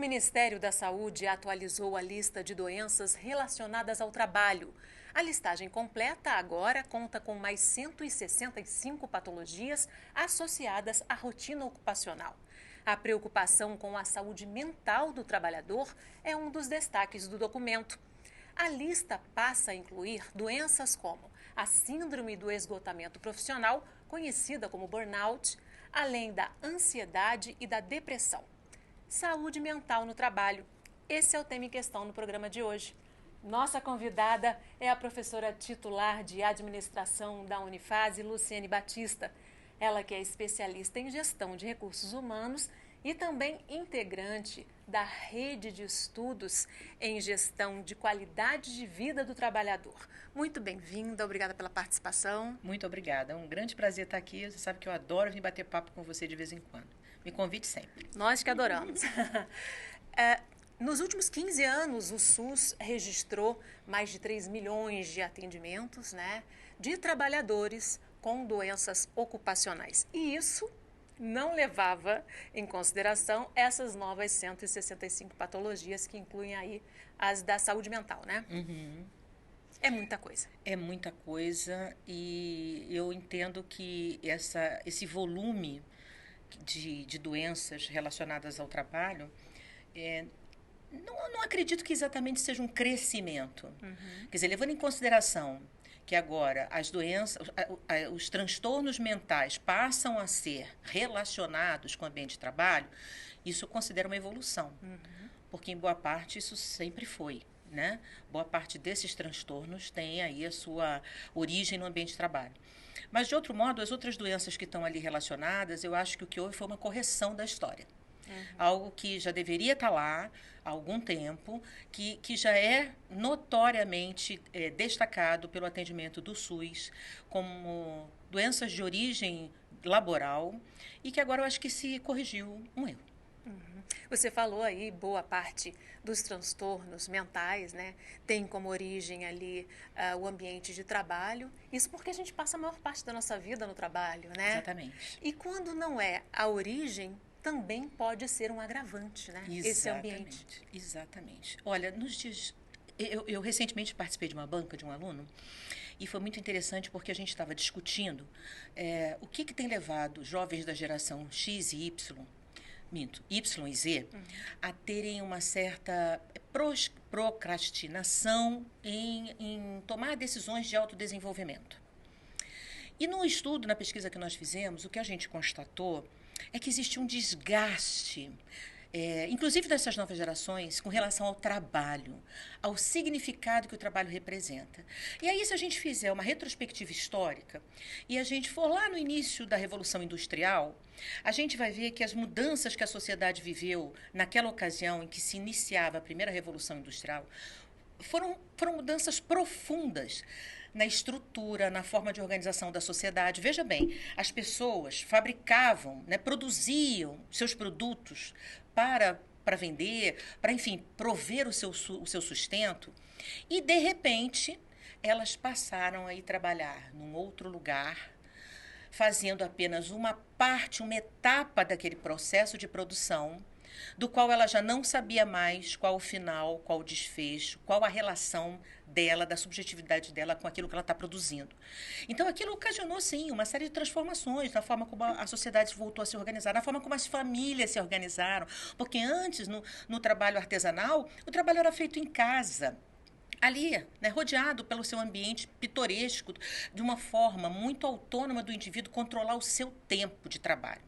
Ministério da Saúde atualizou a lista de doenças relacionadas ao trabalho. A listagem completa agora conta com mais 165 patologias associadas à rotina ocupacional. A preocupação com a saúde mental do trabalhador é um dos destaques do documento. A lista passa a incluir doenças como a síndrome do esgotamento profissional, conhecida como burnout, além da ansiedade e da depressão. Saúde mental no trabalho. Esse é o tema em questão no programa de hoje. Nossa convidada é a professora titular de administração da Unifase, Luciene Batista. Ela que é especialista em gestão de recursos humanos e também integrante da rede de estudos em gestão de qualidade de vida do trabalhador. Muito bem-vinda, obrigada pela participação. Muito obrigada, é um grande prazer estar aqui. Você sabe que eu adoro vir bater papo com você de vez em quando. Me convide sempre. Nós que adoramos. Nos últimos 15 anos, o SUS registrou mais de 3 milhões de atendimentos, de trabalhadores com doenças ocupacionais. E isso não levava em consideração essas novas 165 patologias que incluem aí as da saúde mental, né? Uhum. É muita coisa. É muita coisa e eu entendo que esse volume de doenças relacionadas ao trabalho, não acredito que exatamente seja um crescimento. Uhum. Quer dizer, levando em consideração que agora as doenças, os transtornos mentais passam a ser relacionados com o ambiente de trabalho, isso eu considero uma evolução. Uhum. Porque em boa parte isso sempre foi, né? Boa parte desses transtornos tem aí a sua origem no ambiente de trabalho. Mas, de outro modo, as outras doenças que estão ali relacionadas, eu acho que o que houve foi uma correção da história. Uhum. Algo que já deveria estar lá há algum tempo, que já é notoriamente destacado pelo atendimento do SUS como doenças de origem laboral e que agora eu acho que se corrigiu um erro. Uhum. Você falou aí, boa parte dos transtornos mentais, tem como origem ali o ambiente de trabalho. Isso porque a gente passa a maior parte da nossa vida no trabalho, né? Exatamente. E quando não é a origem, também pode ser um agravante, né? Exatamente. Esse ambiente. Exatamente. Olha, nos dias... Eu recentemente participei de uma banca de um aluno e foi muito interessante porque a gente estava discutindo o que tem levado jovens da geração X e Y, Y e Z, a terem uma certa procrastinação em tomar decisões de autodesenvolvimento. E no estudo, na pesquisa que nós fizemos, o que a gente constatou é que existe um desgaste, inclusive dessas novas gerações, com relação ao trabalho, ao significado que o trabalho representa. E aí, se a gente fizer uma retrospectiva histórica e a gente for lá no início da Revolução Industrial, a gente vai ver que as mudanças que a sociedade viveu naquela ocasião em que se iniciava a primeira Revolução Industrial foram mudanças profundas na estrutura, na forma de organização da sociedade. Veja bem, as pessoas fabricavam, produziam seus produtos para vender, para, enfim, prover o seu sustento, e, de repente, elas passaram a ir trabalhar num outro lugar, fazendo apenas uma parte, uma etapa daquele processo de produção, do qual ela já não sabia mais qual o final, qual o desfecho, qual a relação dela, da subjetividade dela com aquilo que ela está produzindo. Então, aquilo ocasionou, sim, uma série de transformações na forma como a sociedade voltou a se organizar, na forma como as famílias se organizaram. Porque antes, no trabalho artesanal, o trabalho era feito em casa, ali, rodeado pelo seu ambiente pitoresco, de uma forma muito autônoma do indivíduo controlar o seu tempo de trabalho.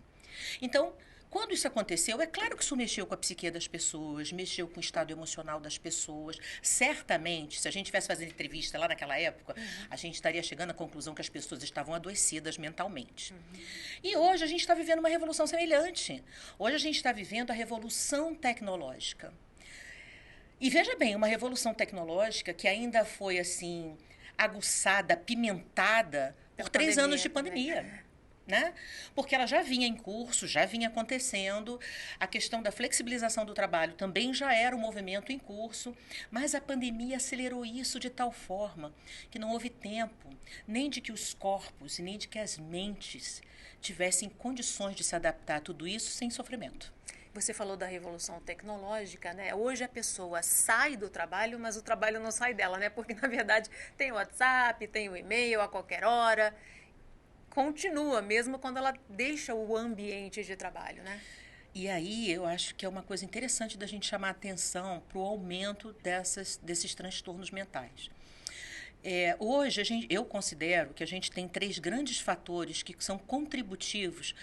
Então, quando isso aconteceu, é claro que isso mexeu com a psique das pessoas, mexeu com o estado emocional das pessoas. Certamente, se a gente estivesse fazendo entrevista lá naquela época, a gente estaria chegando à conclusão que as pessoas estavam adoecidas mentalmente. E hoje a gente está vivendo uma revolução semelhante. Hoje a gente está vivendo a revolução tecnológica. E veja bem, uma revolução tecnológica que ainda foi, assim, aguçada, apimentada por 3 anos de pandemia. Porque ela já vinha em curso, já vinha acontecendo, a questão da flexibilização do trabalho também já era um movimento em curso, mas a pandemia acelerou isso de tal forma que não houve tempo nem de que os corpos e nem de que as mentes tivessem condições de se adaptar a tudo isso sem sofrimento. Você falou da revolução tecnológica, né? Hoje a pessoa sai do trabalho, mas o trabalho não sai dela, né? Porque, na verdade, tem o WhatsApp, tem o e-mail a qualquer hora. Continua, mesmo quando ela deixa o ambiente de trabalho, né? E aí eu acho que é uma coisa interessante da gente chamar a atenção para o aumento desses transtornos mentais. Hoje, eu considero que a gente tem 3 grandes fatores que são contributivos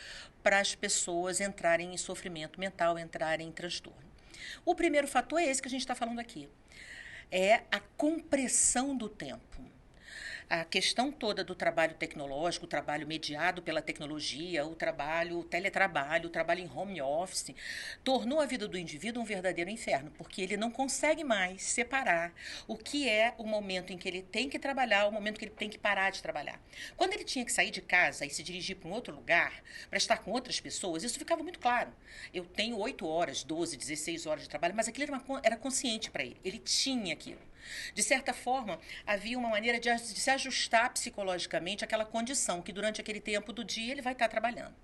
para as pessoas entrarem em sofrimento mental, entrarem em transtorno. O primeiro fator é esse que a gente está falando aqui. É a compressão do tempo. A questão toda do trabalho tecnológico, o trabalho mediado pela tecnologia, o teletrabalho, o trabalho em home office, tornou a vida do indivíduo um verdadeiro inferno, porque ele não consegue mais separar o que é o momento em que ele tem que trabalhar, o momento que ele tem que parar de trabalhar. Quando ele tinha que sair de casa e se dirigir para um outro lugar, para estar com outras pessoas, isso ficava muito claro. Eu tenho 8 horas, 12, 16 horas de trabalho, mas aquilo era consciente para ele. Ele tinha aquilo. De certa forma, havia uma maneira de se ajustar psicologicamente àquela condição que durante aquele tempo do dia ele vai estar trabalhando.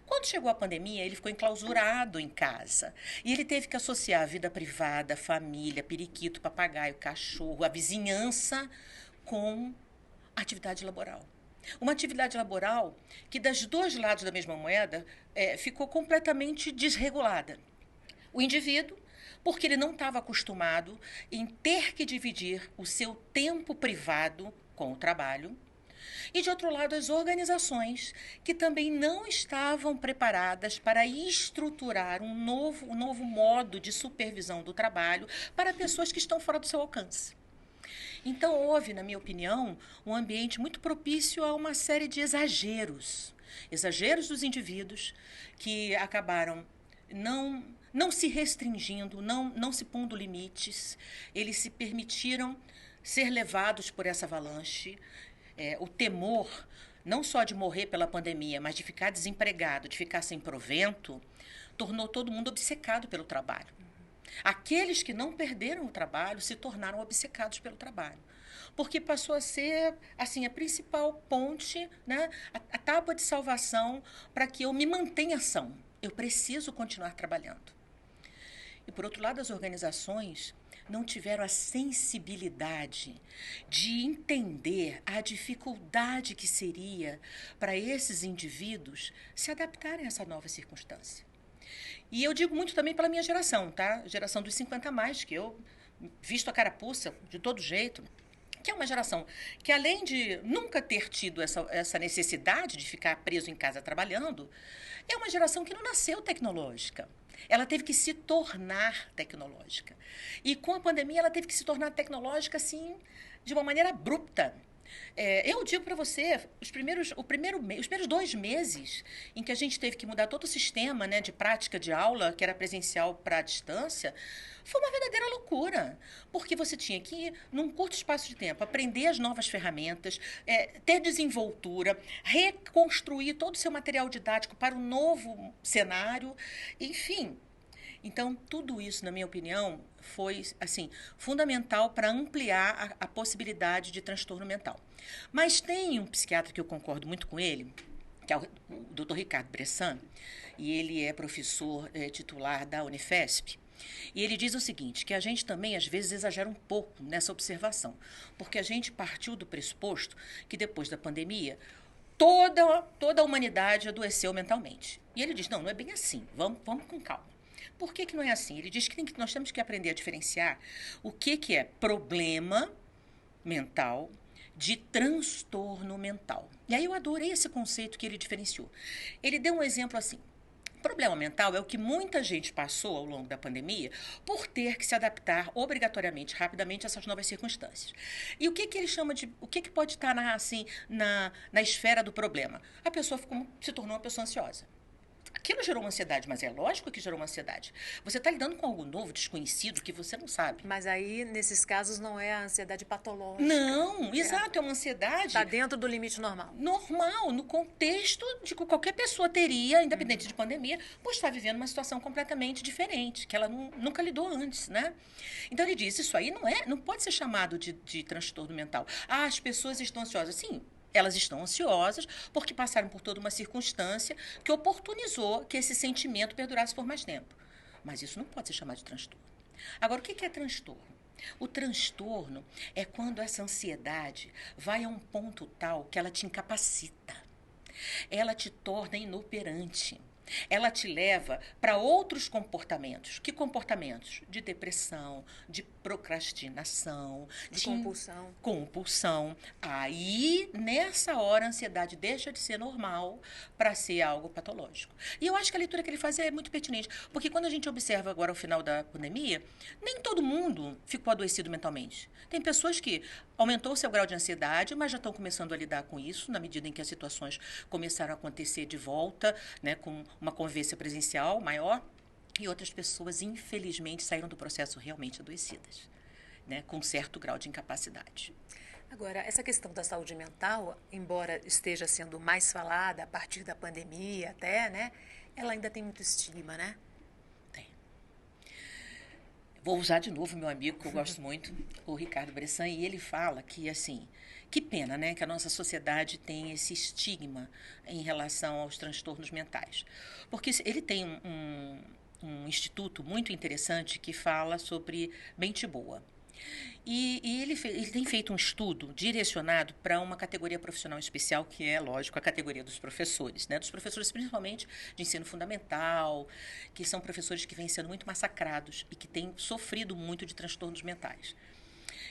Quando chegou a pandemia, ele ficou enclausurado em casa. E ele teve que associar a vida privada, a família, periquito, papagaio, cachorro, a vizinhança com a atividade laboral. Uma atividade laboral que, dos 2 lados da mesma moeda, ficou completamente desregulada. O indivíduo, porque ele não estava acostumado em ter que dividir o seu tempo privado com o trabalho. E, de outro lado, as organizações que também não estavam preparadas para estruturar um novo modo de supervisão do trabalho para pessoas que estão fora do seu alcance. Então, houve, na minha opinião, um ambiente muito propício a uma série de exageros. Exageros dos indivíduos que acabaram não se restringindo, não se pondo limites, eles se permitiram ser levados por essa avalanche. O temor, não só de morrer pela pandemia, mas de ficar desempregado, de ficar sem provento, tornou todo mundo obcecado pelo trabalho. Aqueles que não perderam o trabalho se tornaram obcecados pelo trabalho. Porque passou a ser assim, a principal ponte, né, a tábua de salvação para que eu me mantenha são. Eu preciso continuar trabalhando. E, por outro lado, as organizações não tiveram a sensibilidade de entender a dificuldade que seria para esses indivíduos se adaptarem a essa nova circunstância. E eu digo muito também pela minha geração, tá? Geração dos 50 mais, que eu visto a carapuça de todo jeito, que é uma geração que, além de nunca ter tido essa necessidade de ficar preso em casa trabalhando, é uma geração que não nasceu tecnológica. Ela teve que se tornar tecnológica. E com a pandemia ela teve que se tornar tecnológica, assim, de uma maneira abrupta. Eu digo para você, os primeiros 2 meses em que a gente teve que mudar todo o sistema, né, de prática de aula, que era presencial para a distância, foi uma verdadeira loucura. Porque você tinha que, num curto espaço de tempo, aprender as novas ferramentas, ter desenvoltura, reconstruir todo o seu material didático para um novo cenário, enfim. Então, tudo isso, na minha opinião, foi assim, fundamental para ampliar a possibilidade de transtorno mental. Mas tem um psiquiatra que eu concordo muito com ele, que é o Dr. Ricardo Bressan, e ele é professor titular da Unifesp. E ele diz o seguinte, que a gente também, às vezes, exagera um pouco nessa observação, porque a gente partiu do pressuposto que, depois da pandemia, toda a humanidade adoeceu mentalmente. E ele diz, não é bem assim, vamos com calma. Por que não é assim? Ele diz que nós temos que aprender a diferenciar o que é problema mental de transtorno mental. E aí eu adorei esse conceito que ele diferenciou. Ele deu um exemplo assim. Problema mental é o que muita gente passou ao longo da pandemia por ter que se adaptar obrigatoriamente, rapidamente a essas novas circunstâncias. E o que ele chama de... O que pode estar na esfera do problema? A pessoa se tornou uma pessoa ansiosa. Aquilo gerou uma ansiedade, mas é lógico que gerou uma ansiedade. Você está lidando com algo novo, desconhecido, que você não sabe. Mas aí, nesses casos, não é a ansiedade patológica. Não, exato, é uma ansiedade... Está dentro do limite normal. Normal, no contexto de que qualquer pessoa teria, independente de pandemia, por estar vivendo uma situação completamente diferente, que ela nunca lidou antes, né? Então, ele diz, isso aí não pode ser chamado de transtorno mental. As pessoas estão ansiosas. Sim, elas estão ansiosas porque passaram por toda uma circunstância que oportunizou que esse sentimento perdurasse por mais tempo. mas isso não pode ser chamado de transtorno. Agora, o que é transtorno? O transtorno é quando essa ansiedade vai a um ponto tal que ela te incapacita, ela te torna inoperante. Ela te leva para outros comportamentos. Que comportamentos? De depressão, de procrastinação, de compulsão. Compulsão. Aí, nessa hora, a ansiedade deixa de ser normal para ser algo patológico. E eu acho que a leitura que ele faz é muito pertinente, porque quando a gente observa agora o final da pandemia, nem todo mundo ficou adoecido mentalmente. Tem pessoas que aumentou o seu grau de ansiedade, mas já estão começando a lidar com isso, na medida em que as situações começaram a acontecer de volta, né, com uma convivência presencial maior, e outras pessoas, infelizmente, saíram do processo realmente adoecidas, né, com certo grau de incapacidade. Agora, essa questão da saúde mental, embora esteja sendo mais falada a partir da pandemia até, né, ela ainda tem muito estigma, né? Vou usar de novo meu amigo, que eu gosto muito, o Ricardo Bressan, e ele fala que, assim, que pena, né, que a nossa sociedade tem esse estigma em relação aos transtornos mentais. Porque ele tem um instituto muito interessante que fala sobre mente boa. E ele tem feito um estudo direcionado para uma categoria profissional especial, que é, lógico, a categoria dos professores, né? Dos professores principalmente de ensino fundamental, que são professores que vêm sendo muito massacrados e que têm sofrido muito de transtornos mentais.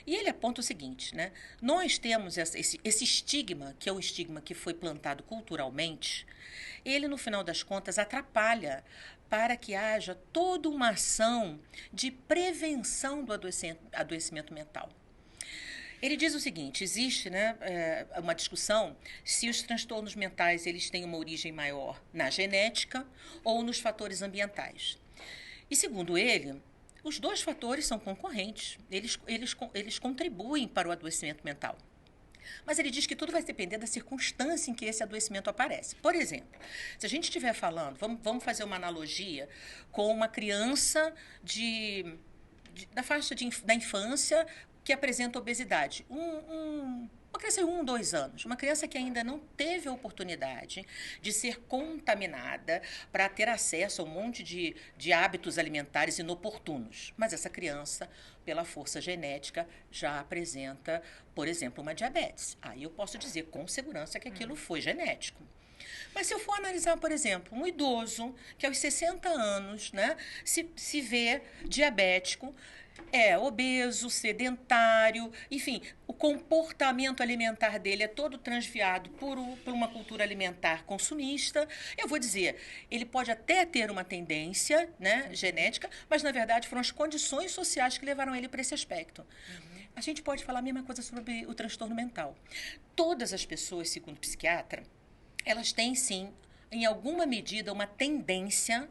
E ele aponta o seguinte, né? Nós temos esse estigma, que é um estigma que foi plantado culturalmente, ele, no final das contas, atrapalha para que haja toda uma ação de prevenção do adoecimento mental. Ele diz o seguinte, existe, né, uma discussão se os transtornos mentais eles têm uma origem maior na genética ou nos fatores ambientais. E, segundo ele, os dois fatores são concorrentes, eles contribuem para o adoecimento mental. Mas ele diz que tudo vai depender da circunstância em que esse adoecimento aparece. Por exemplo, se a gente estiver falando, vamos fazer uma analogia com uma criança da faixa da infância que apresenta obesidade. Uma criança de 1, 2 anos, uma criança que ainda não teve a oportunidade de ser contaminada para ter acesso a um monte de hábitos alimentares inoportunos. Mas essa criança, pela força genética, já apresenta, por exemplo, uma diabetes. Aí eu posso dizer com segurança que aquilo foi genético. Mas se eu for analisar, por exemplo, um idoso que aos 60 anos, né, se vê diabético, obeso, sedentário, enfim, o comportamento alimentar dele é todo transviado por uma cultura alimentar consumista. Eu vou dizer, ele pode até ter uma tendência, né, genética, mas na verdade foram as condições sociais que levaram ele para esse aspecto. A gente pode falar a mesma coisa sobre o transtorno mental. Todas as pessoas, segundo o psiquiatra, elas têm sim, em alguma medida, uma tendência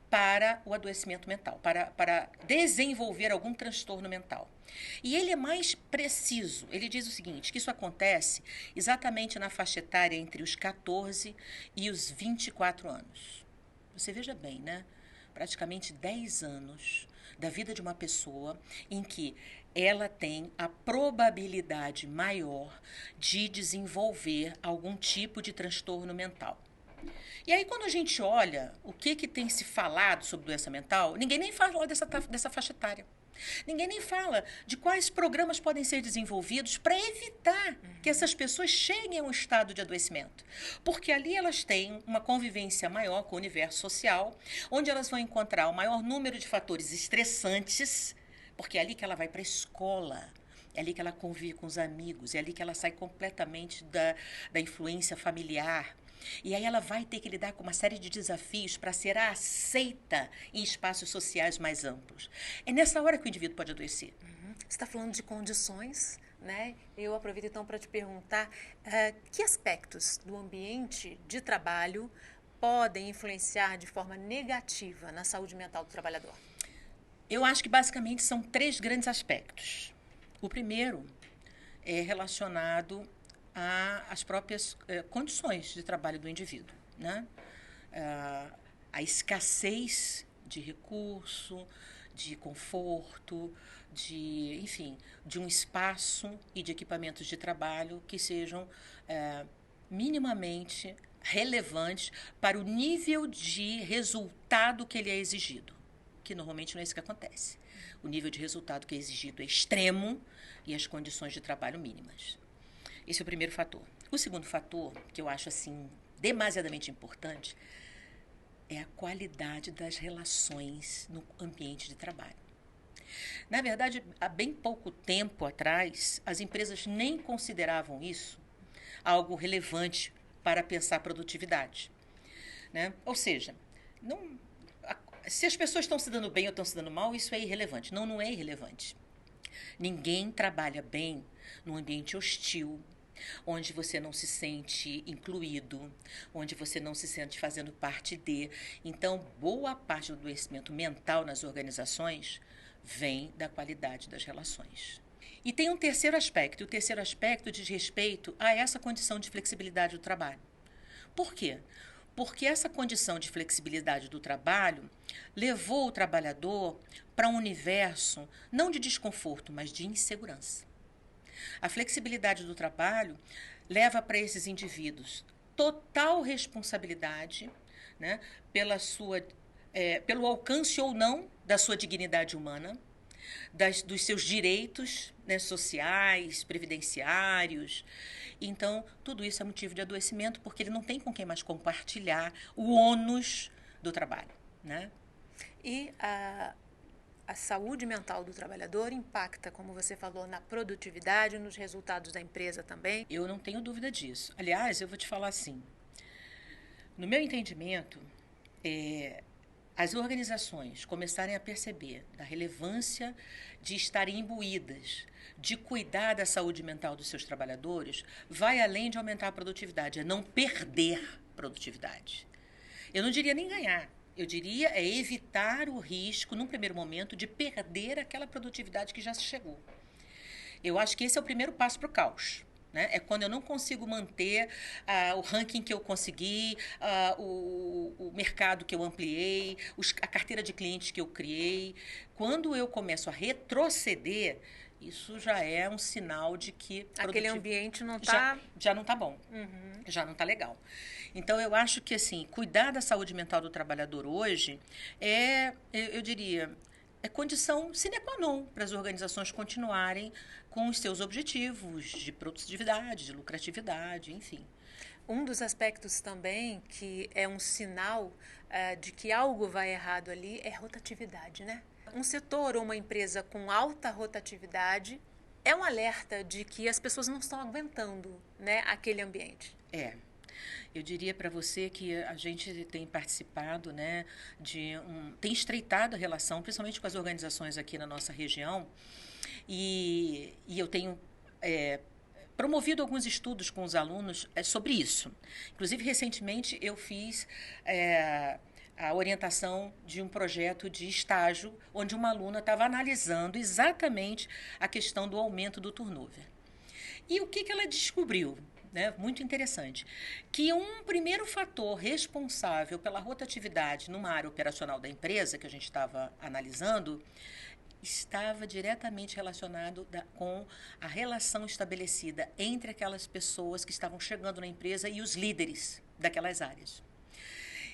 para o adoecimento mental, para desenvolver algum transtorno mental. E ele é mais preciso. Ele diz o seguinte, que isso acontece exatamente na faixa etária entre os 14 e os 24 anos. Você veja bem, né? Praticamente 10 anos da vida de uma pessoa em que ela tem a probabilidade maior de desenvolver algum tipo de transtorno mental. E aí, quando a gente olha o que tem se falado sobre doença mental, ninguém nem fala dessa faixa etária. Ninguém nem fala de quais programas podem ser desenvolvidos para evitar que essas pessoas cheguem a um estado de adoecimento. Porque ali elas têm uma convivência maior com o universo social, onde elas vão encontrar o maior número de fatores estressantes, porque é ali que ela vai para a escola, é ali que ela convive com os amigos, é ali que ela sai completamente da influência familiar. E aí ela vai ter que lidar com uma série de desafios para ser aceita em espaços sociais mais amplos. É nessa hora que o indivíduo pode adoecer. Você está falando de condições, né? Eu aproveito então para te perguntar que aspectos do ambiente de trabalho podem influenciar de forma negativa na saúde mental do trabalhador? Eu acho que basicamente são 3 grandes aspectos. O primeiro é relacionado às próprias condições de trabalho do indivíduo, né? A escassez de recurso, de conforto, enfim, de um espaço e de equipamentos de trabalho que sejam minimamente relevantes para o nível de resultado que ele é exigido. que normalmente não é isso que acontece. O nível de resultado que é exigido é extremo e as condições de trabalho mínimas. Esse é o primeiro fator. O segundo fator, que eu acho assim demasiadamente importante, é a qualidade das relações no ambiente de trabalho. Na verdade, há bem pouco tempo atrás, as empresas nem consideravam isso algo relevante para pensar produtividade, né? Ou seja, não, se as pessoas estão se dando bem ou estão se dando mal, isso é irrelevante. Não, não é irrelevante. Ninguém trabalha bem num ambiente hostil, onde você não se sente incluído, onde você não se sente fazendo parte de. Então, boa parte do adoecimento mental nas organizações vem da qualidade das relações. E tem um terceiro aspecto, e o terceiro aspecto diz respeito a essa condição de flexibilidade do trabalho. Por quê? Porque essa condição de flexibilidade do trabalho levou o trabalhador para um universo não de desconforto, mas de insegurança. A flexibilidade do trabalho leva para esses indivíduos total responsabilidade, né, pelo alcance ou não da sua dignidade humana, dos seus direitos, né, sociais, previdenciários. Então, tudo isso é motivo de adoecimento, porque ele não tem com quem mais compartilhar o ônus do trabalho, né? E a saúde mental do trabalhador impacta, como você falou, na produtividade, nos resultados da empresa também? Eu não tenho dúvida disso. Aliás, eu vou te falar assim, no meu entendimento, as organizações começarem a perceber da relevância de estarem imbuídas, de cuidar da saúde mental dos seus trabalhadores, vai além de aumentar a produtividade, é não perder produtividade. Eu não diria nem ganhar, eu diria é evitar o risco, num primeiro momento, de perder aquela produtividade que já se chegou. Eu acho que esse é o primeiro passo para o caos. Né? É quando eu não consigo manter o ranking que eu consegui, o mercado que eu ampliei, a carteira de clientes que eu criei. Quando eu começo a retroceder, isso já é um sinal de que aquele ambiente não está... Já não está bom, já não está legal. Então, eu acho que assim, cuidar da saúde mental do trabalhador hoje eu diria, é condição sine qua non para as organizações continuarem com os seus objetivos de produtividade, de lucratividade, enfim. Um dos aspectos também que é um sinal de que algo vai errado ali é rotatividade, né? Um setor ou uma empresa com alta rotatividade é um alerta de que as pessoas não estão aguentando, né, aquele ambiente. Eu diria para você que a gente tem participado, né, tem estreitado a relação, principalmente com as organizações aqui na nossa região, e eu tenho promovido alguns estudos com os alunos sobre isso. Inclusive, recentemente, eu fiz a orientação de um projeto de estágio, onde uma aluna estava analisando exatamente a questão do aumento do turnover. E o que ela descobriu? Né, muito interessante, que um primeiro fator responsável pela rotatividade numa área operacional da empresa, que a gente estava analisando, estava diretamente relacionado com a relação estabelecida entre aquelas pessoas que estavam chegando na empresa e os líderes daquelas áreas.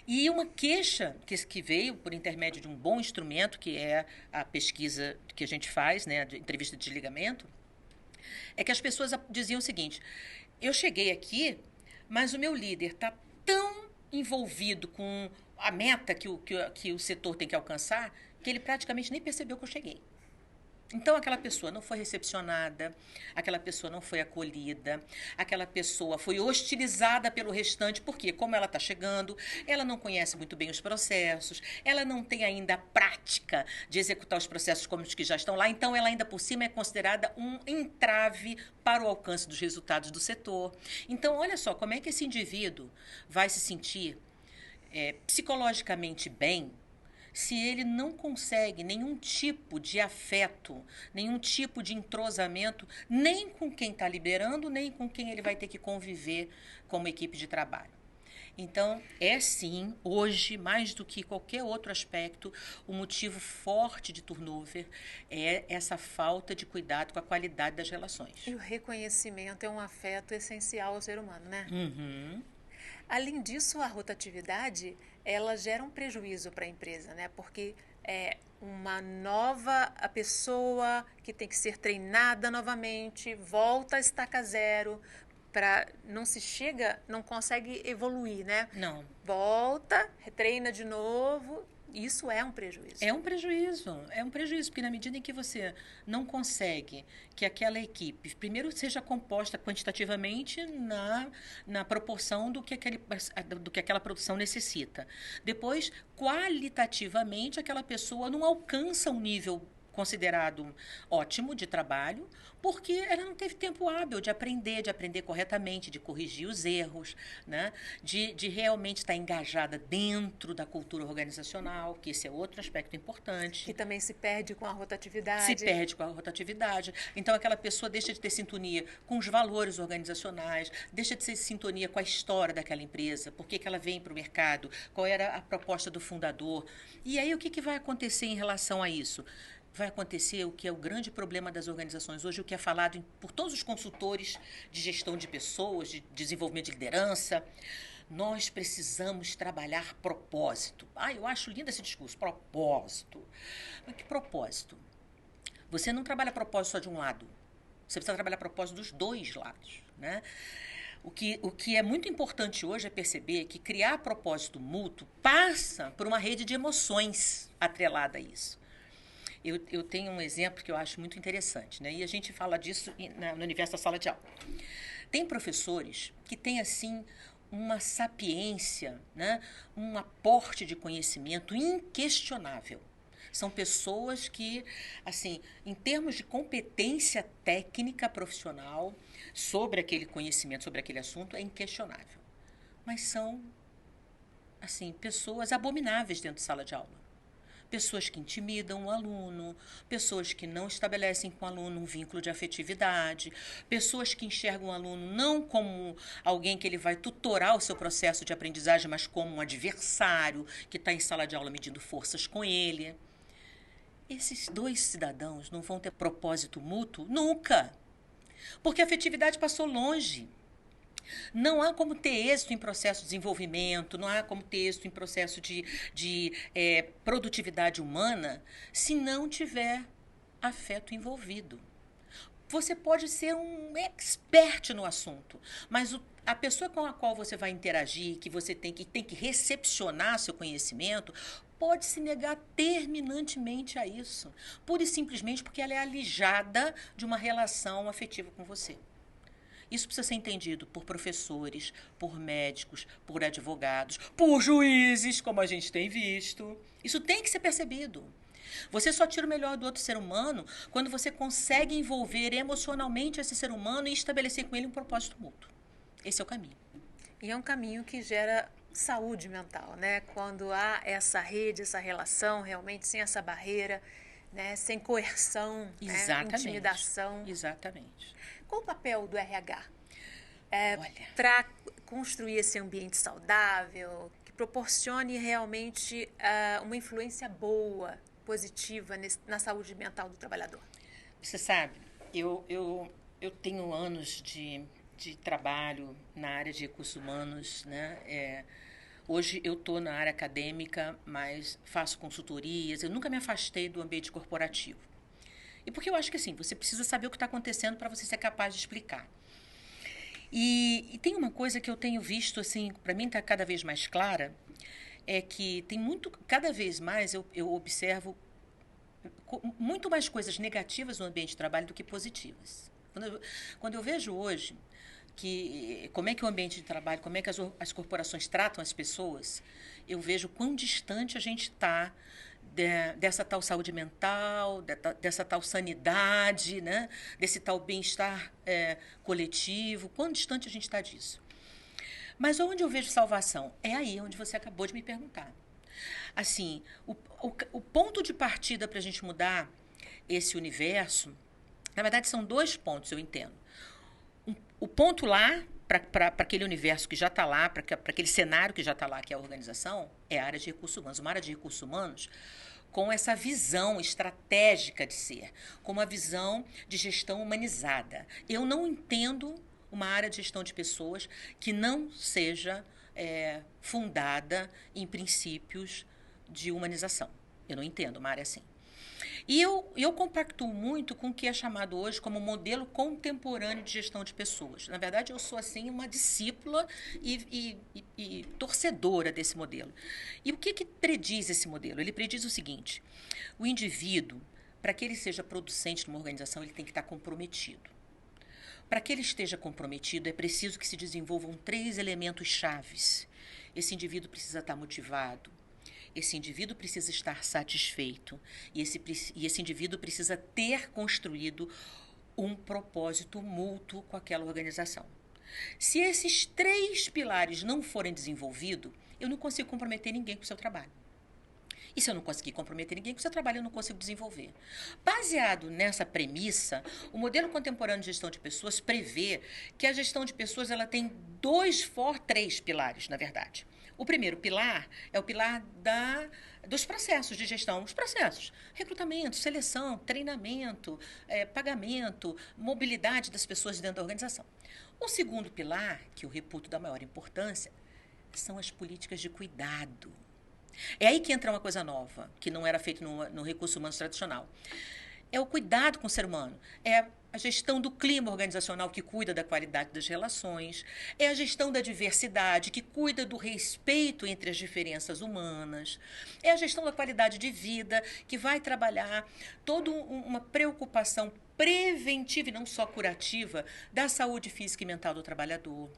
E uma queixa que veio por intermédio de um bom instrumento, que é a pesquisa que a gente faz, né, de entrevista de desligamento, é que as pessoas diziam o seguinte: eu cheguei aqui, mas o meu líder está tão envolvido com a meta que o setor tem que alcançar, que ele praticamente nem percebeu que eu cheguei. Então, aquela pessoa não foi recepcionada, aquela pessoa não foi acolhida, aquela pessoa foi hostilizada pelo restante, porque, como ela está chegando, ela não conhece muito bem os processos, ela não tem ainda a prática de executar os processos como os que já estão lá, então ela ainda por cima é considerada um entrave para o alcance dos resultados do setor. Então, olha só, como é que esse indivíduo vai se sentir psicologicamente bem se ele não consegue nenhum tipo de afeto, nenhum tipo de entrosamento, nem com quem está liderando, nem com quem ele vai ter que conviver como equipe de trabalho. Então, sim, hoje, mais do que qualquer outro aspecto, o motivo forte de turnover é essa falta de cuidado com a qualidade das relações. E o reconhecimento é um afeto essencial ao ser humano, né? Uhum. Além disso, a rotatividade, ela gera um prejuízo para a empresa, né? Porque uma nova a pessoa que tem que ser treinada novamente, volta a estaca zero, para não se chega, não consegue evoluir, né? Não. Volta, retreina de novo. Isso é um prejuízo. É um prejuízo, porque na medida em que você não consegue que aquela equipe, primeiro, seja composta quantitativamente na proporção do que aquela produção necessita. Depois, qualitativamente, aquela pessoa não alcança um nível considerado ótimo de trabalho, porque ela não teve tempo hábil de aprender corretamente, de corrigir os erros, né? de realmente estar engajada dentro da cultura organizacional, que esse é outro aspecto importante. Que também se perde com a rotatividade. Se perde com a rotatividade. Então, aquela pessoa deixa de ter sintonia com os valores organizacionais, deixa de ter sintonia com a história daquela empresa, por que ela vem para o mercado, qual era a proposta do fundador. E aí, o que vai acontecer em relação a isso? Vai acontecer o que é o grande problema das organizações hoje, o que é falado por todos os consultores de gestão de pessoas, de desenvolvimento de liderança. Nós precisamos trabalhar propósito. Eu acho lindo esse discurso, propósito. Mas que propósito? Você não trabalha propósito só de um lado. Você precisa trabalhar propósito dos dois lados, né? O que é muito importante hoje é perceber que criar propósito mútuo passa por uma rede de emoções atrelada a isso. Eu tenho um exemplo que eu acho muito interessante, né? E a gente fala disso no universo da sala de aula. Tem professores que têm, assim, uma sapiência, né? Um aporte de conhecimento inquestionável. São pessoas que, assim, em termos de competência técnica profissional sobre aquele conhecimento, sobre aquele assunto, é inquestionável. Mas são, assim, pessoas abomináveis dentro de sala de aula. Pessoas que intimidam o aluno, pessoas que não estabelecem com o aluno um vínculo de afetividade, pessoas que enxergam o aluno não como alguém que ele vai tutorar o seu processo de aprendizagem, mas como um adversário que está em sala de aula medindo forças com ele. Esses dois cidadãos não vão ter propósito mútuo nunca, porque a afetividade passou longe. Não há como ter êxito em processo de desenvolvimento, não há como ter êxito em processo de produtividade humana se não tiver afeto envolvido. Você pode ser um expert no assunto, mas a pessoa com a qual você vai interagir, que você tem que recepcionar seu conhecimento, pode se negar terminantemente a isso, pura e simplesmente porque ela é alijada de uma relação afetiva com você. Isso precisa ser entendido por professores, por médicos, por advogados, por juízes, como a gente tem visto. Isso tem que ser percebido. Você só tira o melhor do outro ser humano quando você consegue envolver emocionalmente esse ser humano e estabelecer com ele um propósito mútuo. Esse é o caminho. E é um caminho que gera saúde mental, né? Quando há essa rede, essa relação, realmente sem essa barreira, né? Sem coerção, né? Intimidação. Exatamente. Qual o papel do RH para construir esse ambiente saudável, que proporcione realmente uma influência boa, positiva na saúde mental do trabalhador? Você sabe, eu tenho anos de trabalho na área de recursos humanos, né? Hoje eu estou na área acadêmica, mas faço consultorias, eu nunca me afastei do ambiente corporativo. E porque eu acho que assim, você precisa saber o que está acontecendo para você ser capaz de explicar. E tem uma coisa que eu tenho visto, assim, para mim está cada vez mais clara, é que cada vez mais eu observo muito mais coisas negativas no ambiente de trabalho do que positivas. Quando eu vejo hoje como é que o ambiente de trabalho, como é que as corporações tratam as pessoas, eu vejo quão distante a gente está dessa tal saúde mental, dessa tal sanidade, né? Desse tal bem-estar coletivo, quão distante a gente está disso. Mas onde eu vejo salvação? É aí onde você acabou de me perguntar. Assim, o ponto de partida para a gente mudar esse universo, na verdade, são dois pontos, eu entendo. O ponto lá, para aquele universo que já está lá, para aquele cenário que já está lá, que é a organização, é a área de recursos humanos. Uma área de recursos humanos com essa visão estratégica de ser, com uma visão de gestão humanizada. Eu não entendo uma área de gestão de pessoas que não seja fundada em princípios de humanização. Eu não entendo uma área assim. E eu compactuo muito com o que é chamado hoje como modelo contemporâneo de gestão de pessoas. Na verdade, eu sou, assim, uma discípula e torcedora desse modelo. E o que prediz esse modelo? Ele prediz o seguinte: o indivíduo, para que ele seja producente numa organização, ele tem que estar comprometido. Para que ele esteja comprometido, é preciso que se desenvolvam 3 elementos chaves. Esse indivíduo precisa estar motivado, esse indivíduo precisa estar satisfeito e esse indivíduo precisa ter construído um propósito mútuo com aquela organização. Se esses 3 pilares não forem desenvolvidos, eu não consigo comprometer ninguém com o seu trabalho. E se eu não conseguir comprometer ninguém com o seu trabalho, eu não consigo desenvolver. Baseado nessa premissa, o modelo contemporâneo de gestão de pessoas prevê que a gestão de pessoas ela tem 3 pilares, na verdade. O primeiro pilar é o pilar dos processos de gestão. Os processos: recrutamento, seleção, treinamento, pagamento, mobilidade das pessoas dentro da organização. O segundo pilar, que eu reputo da maior importância, são as políticas de cuidado. É aí que entra uma coisa nova, que não era feito no recurso humano tradicional. É o cuidado com o ser humano, é a gestão do clima organizacional, que cuida da qualidade das relações, é a gestão da diversidade, que cuida do respeito entre as diferenças humanas, é a gestão da qualidade de vida, que vai trabalhar toda uma preocupação preventiva e não só curativa da saúde física e mental do trabalhador.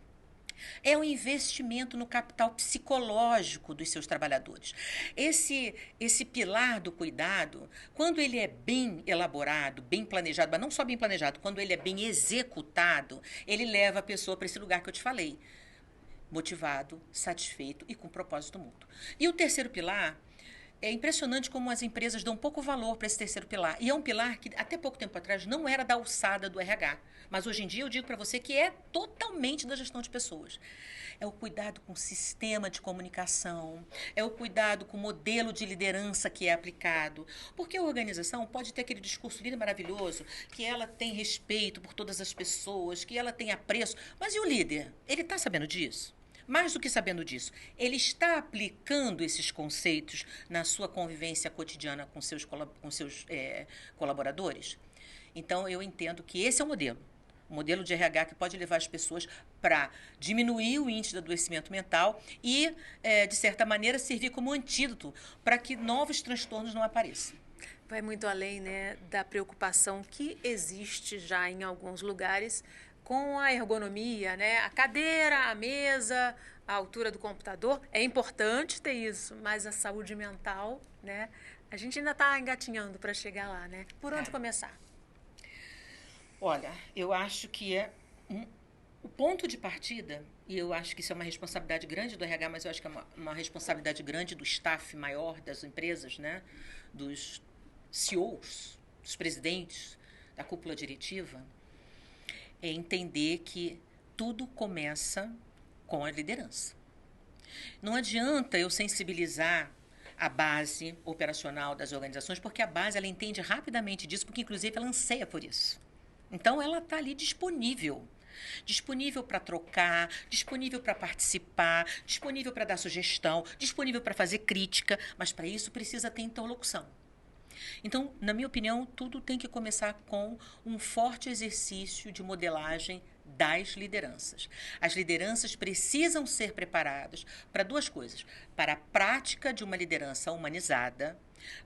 É um investimento no capital psicológico dos seus trabalhadores. Esse pilar do cuidado, quando ele é bem elaborado, bem planejado, mas não só bem planejado, quando ele é bem executado, ele leva a pessoa para esse lugar que eu te falei: motivado, satisfeito e com propósito mútuo. E o terceiro pilar, é impressionante como as empresas dão pouco valor para esse terceiro pilar. E é um pilar que, até pouco tempo atrás, não era da alçada do RH. Mas, hoje em dia, eu digo para você que é totalmente da gestão de pessoas. É o cuidado com o sistema de comunicação, é o cuidado com o modelo de liderança que é aplicado. Porque a organização pode ter aquele discurso lindo e maravilhoso, que ela tem respeito por todas as pessoas, que ela tem apreço. Mas e o líder? Ele está sabendo disso? Mais do que sabendo disso, ele está aplicando esses conceitos na sua convivência cotidiana com seus colaboradores? Então, eu entendo que esse é o modelo de RH que pode levar as pessoas para diminuir o índice de adoecimento mental e, de certa maneira, servir como antídoto para que novos transtornos não apareçam. Vai muito além, né, da preocupação que existe já em alguns lugares com a ergonomia, né? A cadeira, a mesa, a altura do computador. É importante ter isso, mas a saúde mental, né? A gente ainda está engatinhando para chegar lá, né? Por onde começar? Olha, eu acho que o ponto de partida, e eu acho que isso é uma responsabilidade grande do RH, mas eu acho que é uma responsabilidade grande do staff maior das empresas, né? Dos CEOs, dos presidentes, da cúpula diretiva, é entender que tudo começa com a liderança. Não adianta eu sensibilizar a base operacional das organizações, porque a base ela entende rapidamente disso, porque inclusive ela anseia por isso. Então ela está ali disponível para trocar, disponível para participar, disponível para dar sugestão, disponível para fazer crítica, mas para isso precisa ter interlocução. Então, na minha opinião, tudo tem que começar com um forte exercício de modelagem das lideranças. As lideranças precisam ser preparadas para 2 coisas: para a prática de uma liderança humanizada,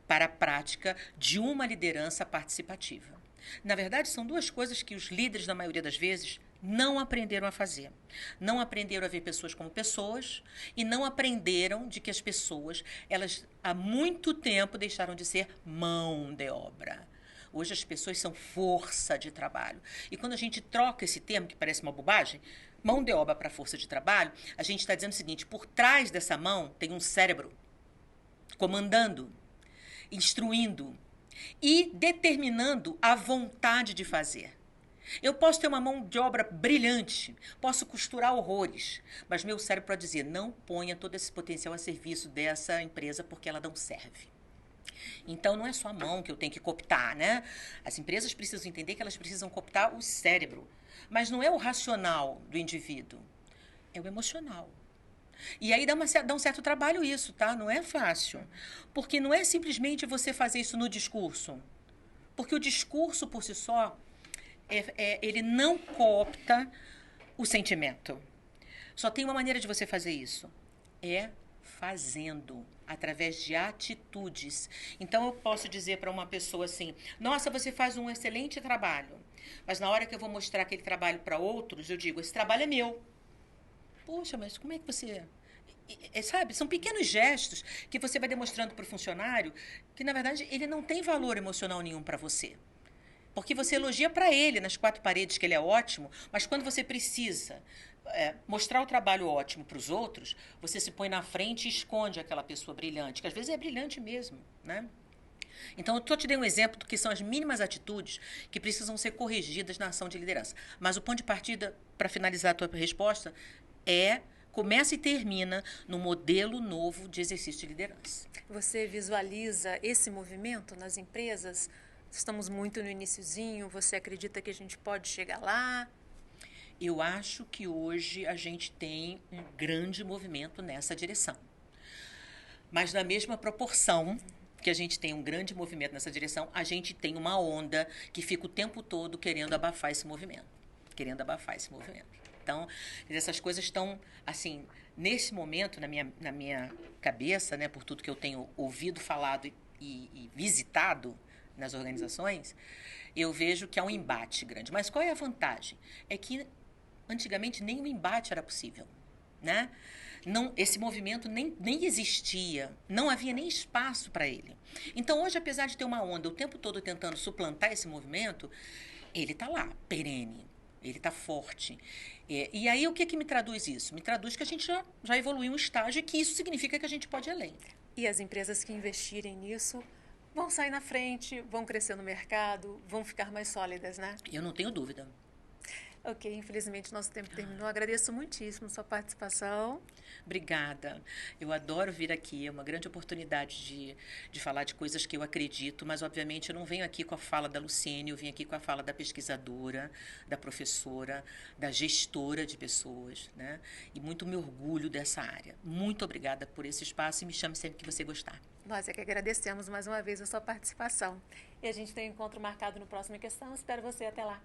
para a prática de uma liderança participativa. Na verdade, são 2 coisas que os líderes, na maioria das vezes, não aprenderam a fazer. Não aprenderam a ver pessoas como pessoas e não aprenderam de que as pessoas, elas há muito tempo deixaram de ser mão de obra. Hoje as pessoas são força de trabalho. E quando a gente troca esse termo, que parece uma bobagem, mão de obra para força de trabalho, a gente está dizendo o seguinte: por trás dessa mão tem um cérebro comandando, instruindo e determinando a vontade de fazer. Eu posso ter uma mão de obra brilhante, posso costurar horrores, mas meu cérebro pode dizer: não ponha todo esse potencial a serviço dessa empresa porque ela não serve. Então, não é só a mão que eu tenho que cooptar, né? As empresas precisam entender que elas precisam cooptar o cérebro, mas não é o racional do indivíduo, é o emocional. E aí dá um certo trabalho isso, tá? Não é fácil. Porque não é simplesmente você fazer isso no discurso. Porque o discurso, por si só, ele não coopta o sentimento. Só tem uma maneira de você fazer isso. É fazendo, através de atitudes. Então, eu posso dizer para uma pessoa assim, nossa, você faz um excelente trabalho. Mas na hora que eu vou mostrar aquele trabalho para outros, eu digo, esse trabalho é meu. Poxa, mas como é que você... sabe, são pequenos gestos que você vai demonstrando para o funcionário que, na verdade, ele não tem valor emocional nenhum para você. Porque você elogia para ele nas quatro paredes que ele é ótimo, mas quando você precisa mostrar o trabalho ótimo para os outros, você se põe na frente e esconde aquela pessoa brilhante, que às vezes é brilhante mesmo, né? Então, eu te dei um exemplo do que são as mínimas atitudes que precisam ser corrigidas na ação de liderança. Mas o ponto de partida, para finalizar a tua resposta, começa e termina no modelo novo de exercício de liderança. Você visualiza esse movimento nas empresas? Estamos muito no iniciozinho, você acredita que a gente pode chegar lá? Eu acho que hoje a gente tem um grande movimento nessa direção. Mas na mesma proporção que a gente tem um grande movimento nessa direção, a gente tem uma onda que fica o tempo todo querendo abafar esse movimento. Então, essas coisas estão, assim, nesse momento, na minha cabeça, né, por tudo que eu tenho ouvido, falado e visitado nas organizações, eu vejo que há um embate grande. Mas qual é a vantagem? É que, antigamente, nem o embate era possível, né? Não, esse movimento nem existia, não havia nem espaço para ele. Então, hoje, apesar de ter uma onda o tempo todo tentando suplantar esse movimento, ele está lá, perene, ele está forte. E aí, o que me traduz isso? Me traduz que a gente já evoluiu um estágio e que isso significa que a gente pode ir além. E as empresas que investirem nisso vão sair na frente, vão crescer no mercado, vão ficar mais sólidas, né? Eu não tenho dúvida. Ok, infelizmente nosso tempo terminou. Agradeço muitíssimo sua participação. Obrigada. Eu adoro vir aqui, é uma grande oportunidade de falar de coisas que eu acredito, mas obviamente eu não venho aqui com a fala da Luciene, eu venho aqui com a fala da pesquisadora, da professora, da gestora de pessoas, né? E muito me orgulho dessa área. Muito obrigada por esse espaço e me chame sempre que você gostar. Nós é que agradecemos mais uma vez a sua participação. E a gente tem um encontro marcado no próximo Questão. Espero você até lá.